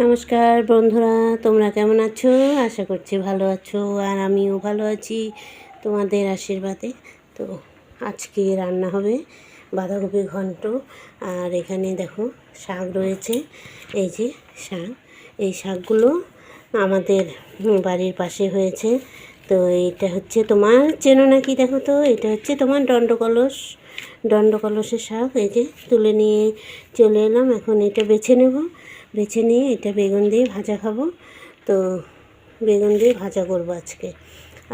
নমস্কার বন্ধুরা, তোমরা কেমন আছো? আশা করছি ভালো আছো, আর আমিও ভালো আছি তোমাদের আশীর্বাদে। তো আজকে রান্না হবে বাঁধাকপি ঘন্ট। আর এখানে দেখো শাক রয়েছে, এই যে শাক। এই শাকগুলো আমাদের বাড়ির পাশে হয়েছে। তো এটা হচ্ছে তোমার, চেনো নাকি দেখো তো, এটা হচ্ছে তোমার দণ্ডকলসের শাক। এই যে তুলে নিয়ে চলে এলাম, এখন এটা বেছে নেব। বেছে নিয়ে এটা বেগুন দিয়ে ভাজা খাবো। তো বেগুন দিয়ে ভাজা করবো আজকে।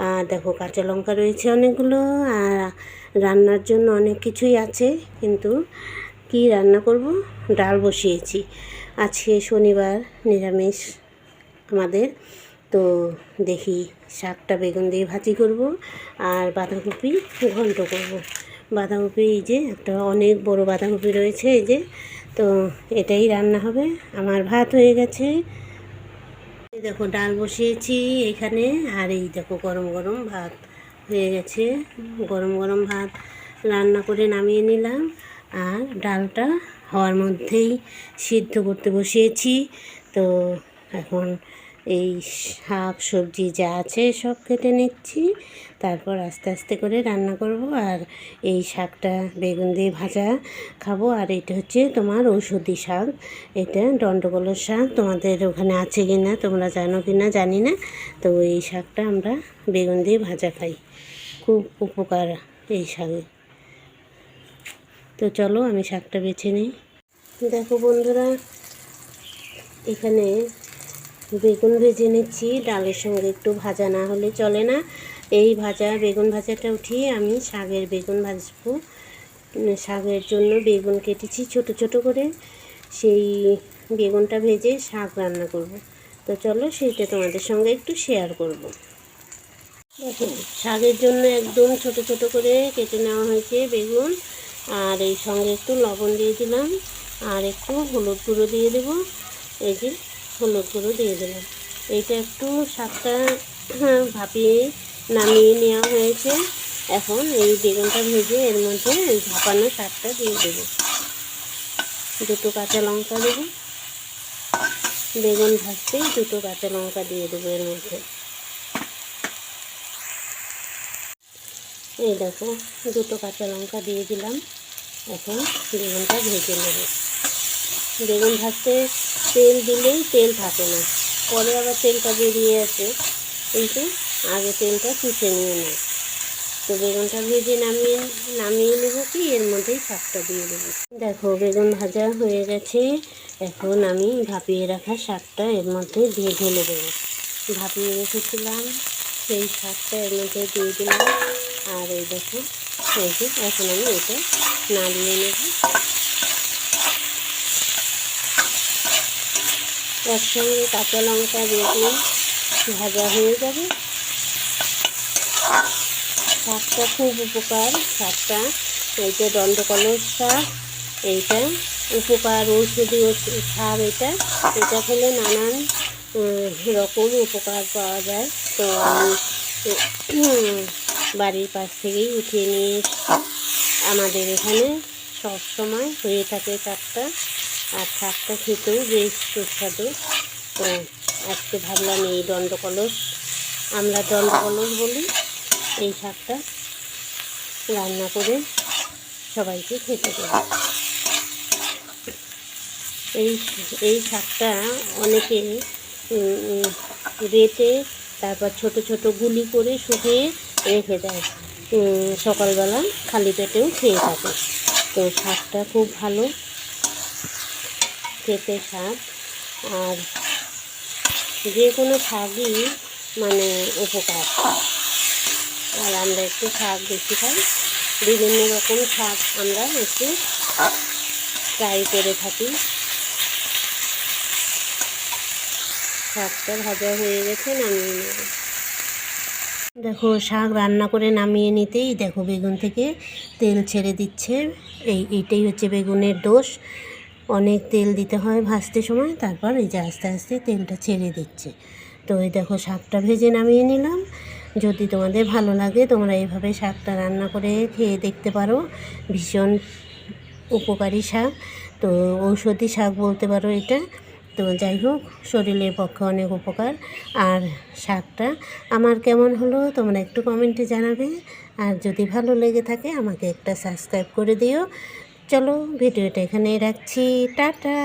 আর দেখো কাঁচা লঙ্কা রয়েছে অনেকগুলো, আর রান্নার জন্য অনেক কিছুই আছে, কিন্তু কি রান্না করব? ডাল বসিয়েছি। আজকে শনিবার, নিরামিষ আমাদের। তো দেখি শাকটা বেগুন দিয়ে ভাজি করব, আর বাঁধাকপি ঘন্ট করব। বাঁধাকপি, এই যে একটা অনেক বড় বাঁধাকপি রয়েছে, এই যে। তো এটাই রান্না হবে। আমার ভাত হয়ে গেছে, এই দেখো ডাল বসিয়েছি এখানে। আর এই দেখো গরম গরম ভাত হয়ে গেছে। গরম গরম ভাত রান্না করে নামিয়ে নিলাম, আর ডালটা হওয়ার মধ্যেই সিদ্ধ করতে বসিয়েছি। তো এখন এই শাক সবজি যা আছে সব কেটে নিচ্ছি, তারপর আস্তে আস্তে করে রান্না করব। আর এই শাকটা বেগুন দিয়ে ভাজা খাবো। আর এটা হচ্ছে তোমার ঔষধি শাক, এটা দণ্ডকলস শাক। তোমাদের ওখানে আছে কি না, তোমরা জানো কি না জানি না। তো এই শাকটা আমরা বেগুন দিয়ে ভাজা খাই, খুব উপকার এই শাকে। তো চলো আমি শাকটা বেছে নিই। দেখো বন্ধুরা, এখানে বেগুন ভেজে নিচ্ছি। ডালের সঙ্গে একটু ভাজা না হলে চলে না। এই বেগুন ভাজাটা উঠিয়ে আমি শাকের বেগুন ভাজবো। শাকের জন্য বেগুন কেটেছি ছোট ছোট করে, সেই বেগুনটা ভেজে শাক রান্না করব। তো চলো সেইটা তোমাদের সঙ্গে একটু শেয়ার করব। দেখো শাকের জন্য একদম ছোট ছোট করে কেটে নেওয়া হয়েছে বেগুন। আর এই সঙ্গে একটু লবণ দিয়ে দিলাম, আর একটু হলুদ গুঁড়ো দিয়ে দেবো। এই যে হলুদ গুঁড়ো দিয়ে দিলাম। এইটা একটু শাকটা ভাপিয়ে নামিয়ে নেওয়া হয়েছে। এখন এই বেগুনটা ভেজে এর মধ্যে এই ভাপানো শাকটা দিয়ে দেবো। দুটো কাঁচা লঙ্কা দেবো, বেগুন ভাজতেই দুটো কাঁচা লঙ্কা দিয়ে দেবো এর মধ্যে। এই দেখো দুটো কাঁচা লঙ্কা দিয়ে দিলাম। এখন বেগুনটা ভেজে নেব। বেগুন ভাজতে তেল দিলেই তেল থাকে না, পরে আবার তেলটা বেরিয়ে আসে, কিন্তু আগে তেলটা চুষে নিয়ে নেয়। তো বেগুনটা ভেজে নামিয়ে নেবো, কি এর মধ্যেই শাকটা দিয়ে দেবো। দেখো বেগুন ভাজা হয়ে গেছে। এখন আমি ভাপিয়ে রাখা শাকটা এর মধ্যে দিয়ে ঢেলে দেবো। ভাপিয়ে রেখেছিলাম সেই শাকটা এর মধ্যে দিয়ে দিলাম। আর এই দেখো, এই যে এখন আমি এটা নাড়িয়ে নেব। একসঙ্গে কাঁচা লঙ্কা বেগুন ভাজা হয়ে যাবে। শাকটা খুব উপকার, শাকটা এইটা দণ্ডকলস শাক, এইটা উপকার, ঔষধি শাক। এটা খেলে নানান রকম উপকার পাওয়া যায়। তো আমি বাড়ির পাশ থেকেই উঠিয়ে নিয়ে এসেছি। আমাদের এখানে সব সময় হয়ে থাকে শাকটা, আর শাকটা খেতেও বেশ সুস্বাদু। তো আজকে ভাবলাম এই আমরা দণ্ডকলস বলি, এই শাকটা রান্না করে সবাইকে খেতে দেবো। এই শাকটা অনেকে বেটে তারপর ছোট ছোট গুলি করে শুকিয়ে রেখে দেয়, সকালবেলা খালি পেটেও খেয়ে থাকে। তো শাকটা খুব ভালো খেতে শাক, আর যে কোনো শাকই মানে উপকার। আর আমরা একটু শাক বেশি খাই, বিভিন্ন রকম শাক আমরা একটু ট্রাই করে থাকি। শাকটা ভাজা হয়ে গেছে, নামিয়ে নেব। দেখো শাক রান্না করে নামিয়ে নিতেই দেখো বেগুন থেকে তেল ছেড়ে দিচ্ছে। এইটাই হচ্ছে বেগুনের দোষ, অনেক তেল দিতে হয় ভাজতে সময়, তারপর এই যে আস্তে আস্তে তেলটা ছেড়ে দিচ্ছে। তো এই দেখো শাকটা ভেজে নামিয়ে নিলাম। যদি তোমাদের ভালো লাগে তোমরা এইভাবে শাকটা রান্না করে খেয়ে দেখতে পারো, ভীষণ উপকারী শাক। তো ঔষধি শাক বলতে পারো এটা। তো যাই হোক, শরীরের পক্ষে অনেক উপকার। আর শাকটা আমার কেমন হলো তোমরা একটু কমেন্টে জানাবে। আর যদি ভালো লেগে থাকে আমাকে একটা সাবস্ক্রাইব করে দিও। চলো ভিডিওটা এখানেই রাখছি, টাটা।